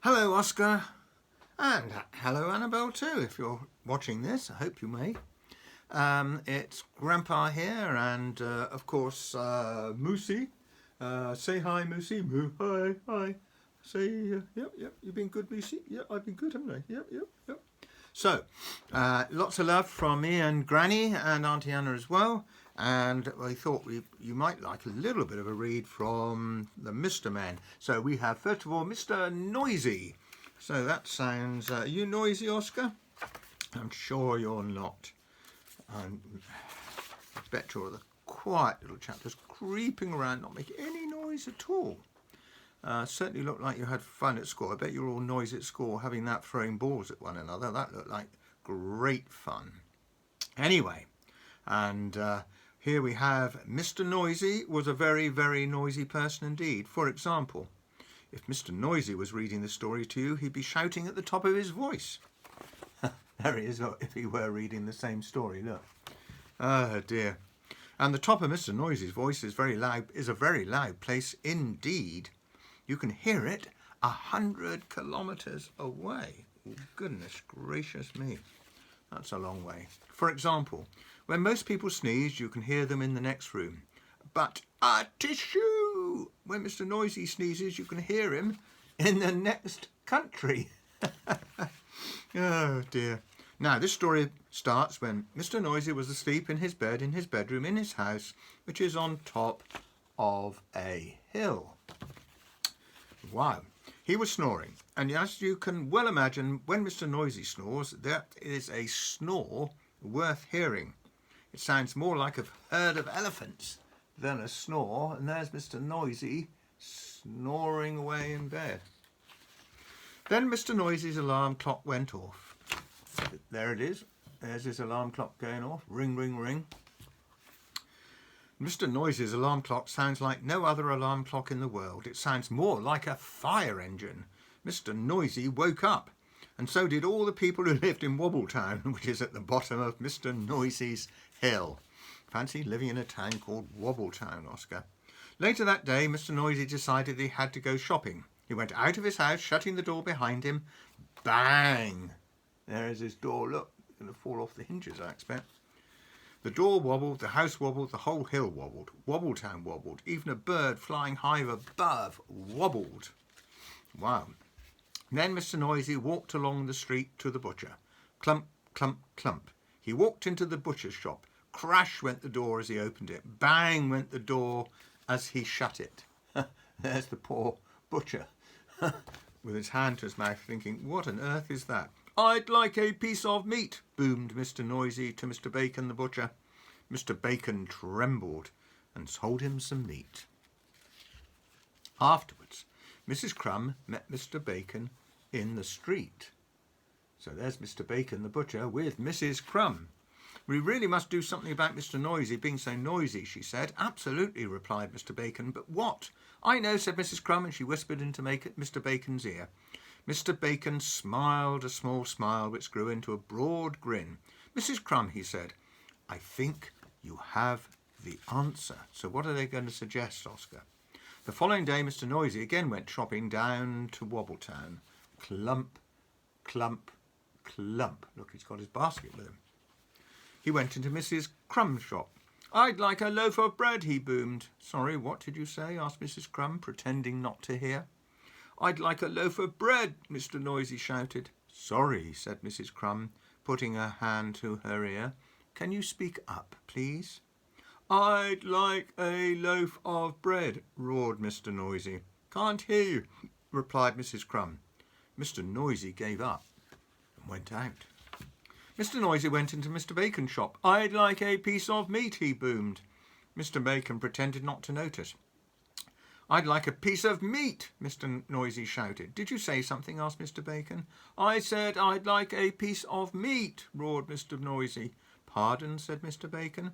Hello, Oscar, and hello, Annabelle, too, if you're watching this. I hope you may. It's Grandpa here, and of course, Moosey. Say hi, Moosey. Moo, hi, hi. Say, yep, you've been good, Moosey? Yep, I've been good, haven't I? Yep. So, lots of love from me and Granny and Auntie Anna as well. And I thought you might like a little bit of a read from the Mr. Men. So we have, first of all, Mr. Noisy. So that sounds, are you noisy, Oscar? I'm sure you're not. I bet you're the quiet little chap just creeping around, not making any noise at all. Certainly looked like you had fun at school. I bet you're all noisy at school, having that throwing balls at one another. That looked like great fun. Anyway, and here we have Mr. Noisy was a very, very noisy person indeed. For example, if Mr. Noisy was reading the story to you, he'd be shouting at the top of his voice. There he is, if he were reading the same story, look. Oh dear. And the top of Mr. Noisy's voice is a very loud place indeed. You can hear it 100 kilometres away. Oh, goodness gracious me. That's a long way. For example, when most people sneeze, you can hear them in the next room. But a tissue! When Mr. Noisy sneezes, you can hear him in the next country. Oh dear. Now, this story starts when Mr. Noisy was asleep in his bed, in his bedroom, in his house, which is on top of a hill. Wow. He was snoring, and as you can well imagine, when Mr. Noisy snores, that is a snore worth hearing. It sounds more like a herd of elephants than a snore, and there's Mr. Noisy snoring away in bed. Then Mr. Noisy's alarm clock went off. There it is. There's his alarm clock going off. Ring, ring, ring. Mr. Noisy's alarm clock sounds like no other alarm clock in the world. It sounds more like a fire engine. Mr. Noisy woke up, and so did all the people who lived in Wobbletown, which is at the bottom of Mr. Noisy's hill. Fancy living in a town called Wobbletown, Oscar. Later that day, Mr. Noisy decided he had to go shopping. He went out of his house, shutting the door behind him. Bang! There is his door. Look, it's going to fall off the hinges, I expect. The door wobbled, the house wobbled, the whole hill wobbled. Wobbletown wobbled. Even a bird flying high above wobbled. Wow. Then Mr. Noisy walked along the street to the butcher. Clump, clump, clump. He walked into the butcher's shop. Crash went the door as he opened it. Bang went the door as he shut it. There's the poor butcher with his hand to his mouth thinking, what on earth is that? I'd like a piece of meat, boomed Mr. Noisy to Mr. Bacon the butcher. Mr. Bacon trembled and sold him some meat. Afterwards, Mrs. Crumb met Mr. Bacon in the street. So there's Mr. Bacon the butcher with Mrs. Crumb. We really must do something about Mr. Noisy being so noisy, she said. Absolutely, replied Mr. Bacon. But what? I know, said Mrs. Crumb, and she whispered into Mr. Bacon's ear. Mr. Bacon smiled a small smile which grew into a broad grin. Mrs. Crumb, he said, I think you have the answer. So what are they going to suggest, Oscar? The following day, Mr. Noisy again went shopping down to Wobbletown. Clump, clump, clump. Look, he's got his basket with him. He went into Mrs. Crumb's shop. I'd like a loaf of bread, he boomed. Sorry, what did you say? Asked Mrs. Crumb, pretending not to hear. I'd like a loaf of bread, Mr. Noisy shouted. Sorry, said Mrs. Crumb, putting her hand to her ear. Can you speak up, please? I'd like a loaf of bread, roared Mr. Noisy. Can't hear you, replied Mrs. Crumb. Mr. Noisy gave up and went out. Mr. Noisy went into Mr. Bacon's shop. I'd like a piece of meat, he boomed. Mr. Bacon pretended not to notice. I'd like a piece of meat, Mr. Noisy shouted. Did you say something? Asked Mr. Bacon. I said I'd like a piece of meat, roared Mr. Noisy. Pardon, said Mr. Bacon.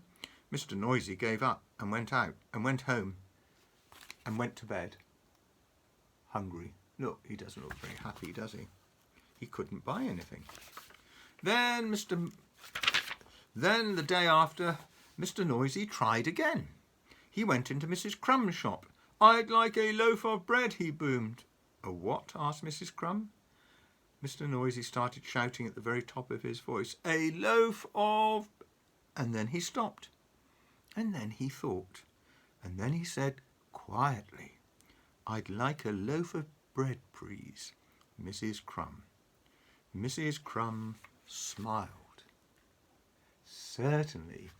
Mr. Noisy gave up and went out and went home and went to bed. Hungry. Look, he doesn't look very happy, does he? He couldn't buy anything. Then the day after, Mr. Noisy tried again. He went into Mrs. Crumb's shop. I'd like a loaf of bread, he boomed. A what? asked Mrs. Crumb. Mr. Noisy started shouting at the very top of his voice, a loaf of... And then he stopped. And then he thought. And then he said quietly, I'd like a loaf of bread, please, Mrs. Crumb. Mrs. Crumb smiled. Certainly,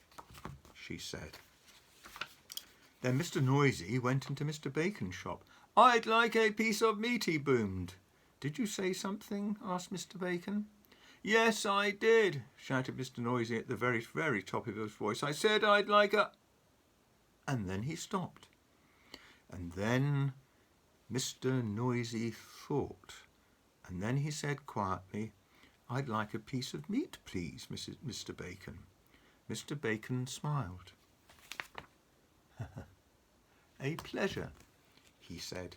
she said. Then Mr. Noisy went into Mr. Bacon's shop. I'd like a piece of meat, he boomed. Did you say something? asked Mr. Bacon. Yes, I did, shouted Mr. Noisy at the very, very top of his voice. I said I'd like a... And then he stopped. And then Mr. Noisy thought. And then he said quietly, I'd like a piece of meat, please, Mr. Bacon. Mr. Bacon smiled. A pleasure, he said.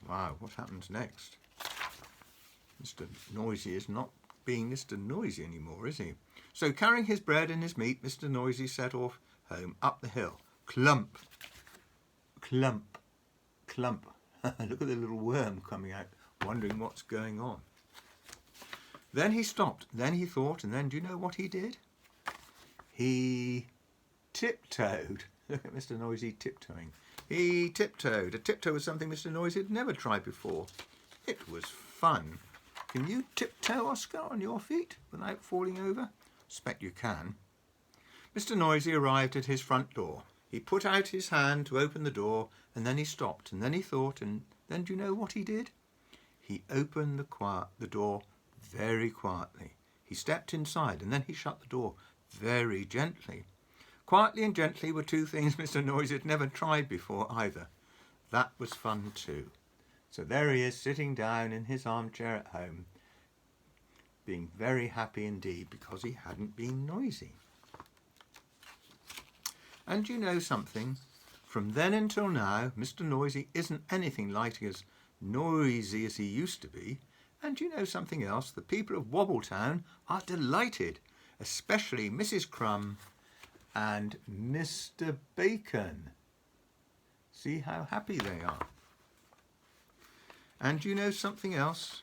Wow, what happens next? Mr. Noisy is not being Mr. Noisy anymore, is he? So carrying his bread and his meat, Mr. Noisy set off home up the hill. Clump, clump, clump. Look at the little worm coming out, wondering what's going on. Then he stopped, then he thought, and then do you know what he did? He tiptoed. Look at Mr. Noisy tiptoeing. He tiptoed. A tiptoe was something Mr. Noisy had never tried before. It was fun. Can you tiptoe, Oscar, on your feet without falling over? Expect you can. Mr. Noisy arrived at his front door. He put out his hand to open the door, and then he stopped, and then he thought, and then do you know what he did? He opened the door very quietly. He stepped inside, and then he shut the door very gently. Quietly and gently were two things Mr. Noisy had never tried before either. That was fun too. So there he is, sitting down in his armchair at home, being very happy indeed because he hadn't been noisy. And you know something? From then until now, Mr. Noisy isn't anything like as noisy as he used to be. And you know something else? The people of Wobbletown are delighted, especially Mrs. Crumb and Mr. Bacon. See how happy they are. And you know something else?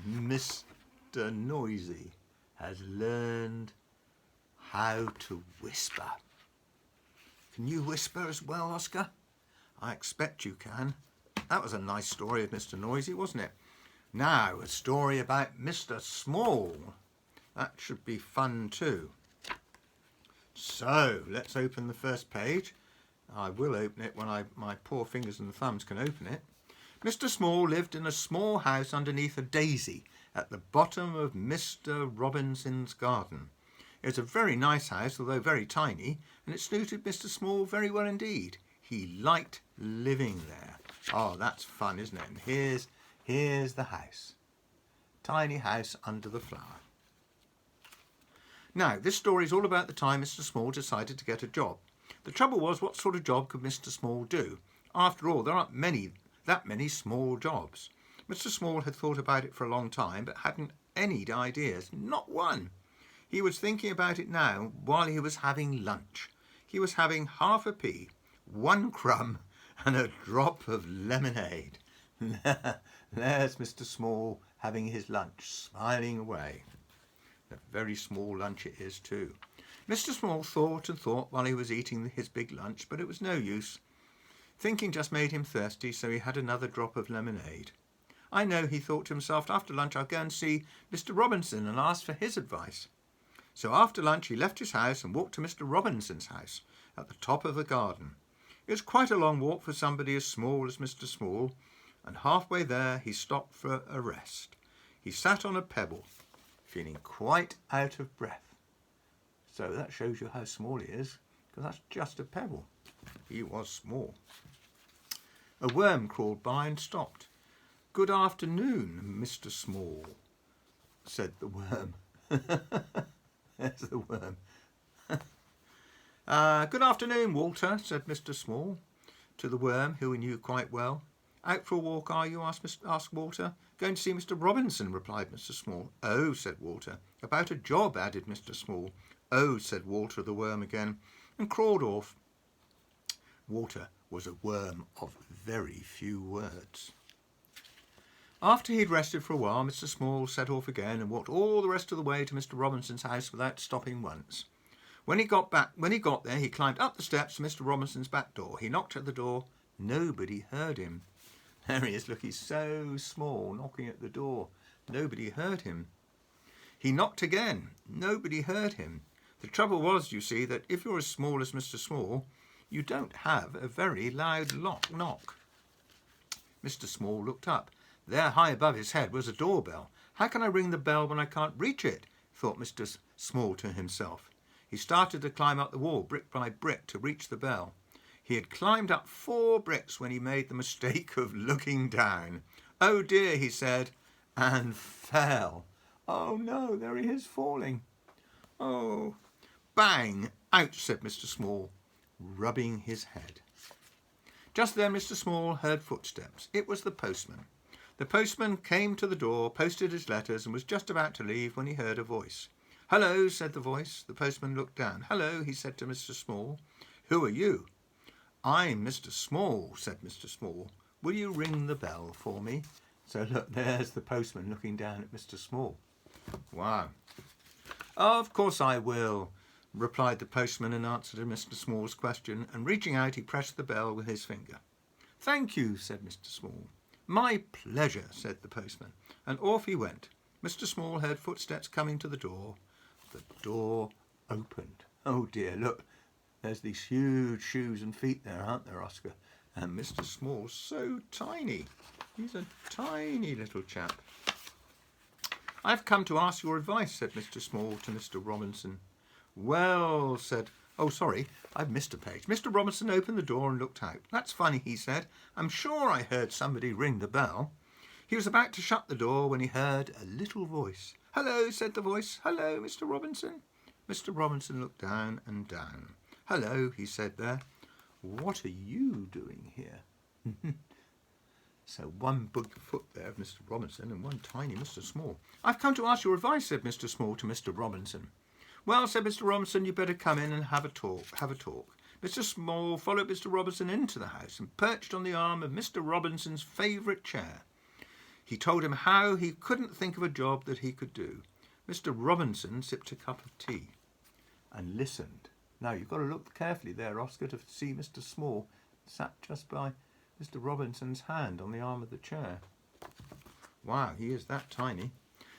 Mr. Noisy has learned how to whisper. Can you whisper as well, Oscar? I expect you can. That was a nice story of Mr. Noisy, wasn't it? Now, a story about Mr. Small. That should be fun too. So, let's open the first page. I will open it when my poor fingers and thumbs can open it. Mr. Small lived in a small house underneath a daisy at the bottom of Mr. Robinson's garden. It was a very nice house, although very tiny, and it suited Mr. Small very well indeed. He liked living there. Oh, that's fun, isn't it? And here's the house. Tiny house under the flower. Now, this story is all about the time Mr. Small decided to get a job. The trouble was, what sort of job could Mr. Small do? After all, there aren't that many small jobs. Mr. Small had thought about it for a long time, but hadn't any ideas, not one. He was thinking about it now while he was having lunch. He was having half a pea, 1 crumb, and a drop of lemonade. There's Mr. Small having his lunch, smiling away. A very small lunch it is too. Mr. Small thought and thought while he was eating his big lunch, but it was no use. Thinking just made him thirsty, so he had another drop of lemonade. I know, he thought to himself, after lunch I'll go and see Mr. Robinson and ask for his advice. So after lunch he left his house and walked to Mr. Robinson's house at the top of the garden. It was quite a long walk for somebody as small as Mr. Small, and halfway there he stopped for a rest. He sat on a pebble, feeling quite out of breath. So that shows you how small he is, because that's just a pebble. He was small. A worm crawled by and stopped. Good afternoon, Mr. Small, said the worm. There's the worm. Good afternoon, Walter, said Mr. Small to the worm, who he knew quite well. Out for a walk, are you? asked Walter. Going to see Mr. Robinson, replied Mr. Small. Oh, said Walter. About a job, added Mr. Small. Oh, said Walter the worm again, and crawled off. Walter was a worm of very few words. After he'd rested for a while, Mr. Small set off again and walked all the rest of the way to Mr. Robinson's house without stopping once. When he got there, he climbed up the steps to Mr. Robinson's back door. He knocked at the door. Nobody heard him. There he is, look, he's so small, knocking at the door. Nobody heard him. He knocked again. Nobody heard him. The trouble was, you see, that if you're as small as Mr. Small, you don't have a very loud knock. Mr. Small looked up. There, high above his head, was a doorbell. How can I ring the bell when I can't reach it? Thought Mr. Small to himself. He started to climb up the wall, brick by brick, to reach the bell. He had climbed up 4 bricks when he made the mistake of looking down. Oh dear, he said, and fell. Oh no, there he is falling. Oh, bang! Ouch, said Mr. Small, rubbing his head. Just then Mr. Small heard footsteps. It was the postman. The postman came to the door, posted his letters, and was just about to leave when he heard a voice. Hello, said the voice. The postman looked down. Hello, he said to Mr. Small. Who are you? I'm Mr. Small, said Mr. Small. Will you ring the bell for me? So look, there's the postman looking down at Mr. Small. Wow. Of course I will, replied the postman in answer to Mr. Small's question, and reaching out he pressed the bell with his finger. Thank you, said Mr. Small. My pleasure, said the postman, and off he went. Mr. Small heard footsteps coming to the door. The door opened. Oh dear, look, there's these huge shoes and feet there, aren't there, Oscar? And Mr. Small's so tiny. He's a tiny little chap. I've come to ask your advice, said Mr. Small to Mr. Robinson. Well, said... Oh, sorry, I've missed a page. Mr. Robinson opened the door and looked out. That's funny, he said. I'm sure I heard somebody ring the bell. He was about to shut the door when he heard a little voice. Hello, said the voice. Hello, Mr. Robinson. Mr. Robinson looked down and down. Hello, he said there. What are you doing here? So one big foot there of Mr. Robinson and one tiny Mr. Small. I've come to ask your advice, said Mr. Small to Mr. Robinson. Well, said Mr. Robinson, you better come in and have a talk. Mr. Small followed Mr. Robinson into the house and perched on the arm of Mr. Robinson's favourite chair. He told him how he couldn't think of a job that he could do. Mr. Robinson sipped a cup of tea and listened. Now, you've got to look carefully there, Oscar, to see Mr. Small sat just by Mr. Robinson's hand on the arm of the chair. Wow, he is that tiny.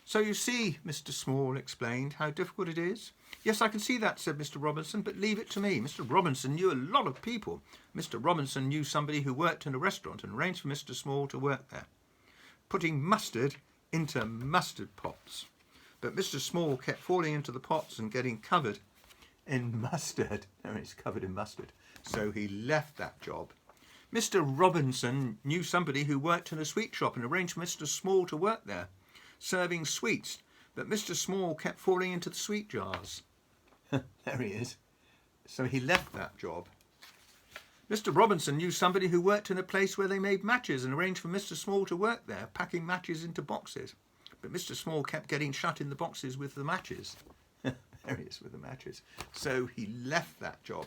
So you see, Mr. Small explained, how difficult it is. Yes, I can see that, said Mr. Robinson, but leave it to me. Mr. Robinson knew a lot of people. Mr. Robinson knew somebody who worked in a restaurant and arranged for Mr. Small to work there, putting mustard into mustard pots. But Mr. Small kept falling into the pots and getting covered in mustard. No, it's covered in mustard. So he left that job. Mr. Robinson knew somebody who worked in a sweet shop and arranged for Mr. Small to work there, serving sweets, but Mr. Small kept falling into the sweet jars. There he is. So he left that job. Mr. Robinson knew somebody who worked in a place where they made matches and arranged for Mr. Small to work there, packing matches into boxes. But Mr. Small kept getting shut in the boxes with the matches. There he is with the matches. So he left that job.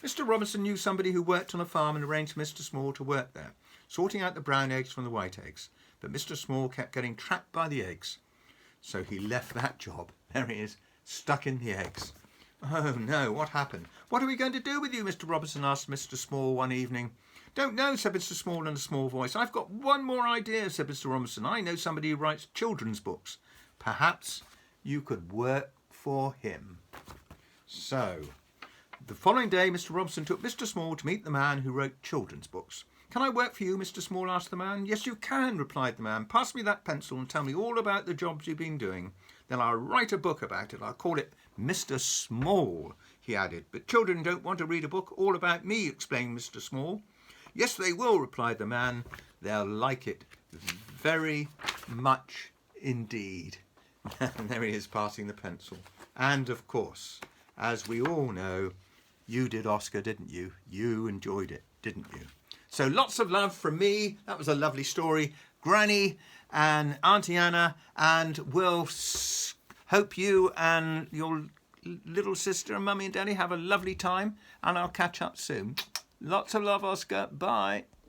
Mr. Robinson knew somebody who worked on a farm and arranged for Mr. Small to work there, sorting out the brown eggs from the white eggs. But Mr. Small kept getting trapped by the eggs. So he left that job. There he is, stuck in the eggs. Oh no, what happened? What are we going to do with you, Mr. Robinson asked Mr. Small one evening. Don't know, said Mr. Small in a small voice. I've got one more idea, said Mr. Robinson. I know somebody who writes children's books. Perhaps you could work for him. So, the following day, Mr. Robinson took Mr. Small to meet the man who wrote children's books. Can I work for you, Mr. Small asked the man. Yes, you can, replied the man. Pass me that pencil and tell me all about the jobs you've been doing. Then I'll write a book about it. I'll call it Mr. Small, he added. But children don't want to read a book all about me, explained Mr. Small. Yes, they will, replied the man. They'll like it very much indeed. And there he is passing the pencil. And of course, as we all know, you did, Oscar, didn't you? You enjoyed it, didn't you? So lots of love from me. That was a lovely story. Granny and Auntie Anna, and we'll hope you and your little sister and Mummy and Daddy have a lovely time, and I'll catch up soon. Lots of love, Oscar. Bye.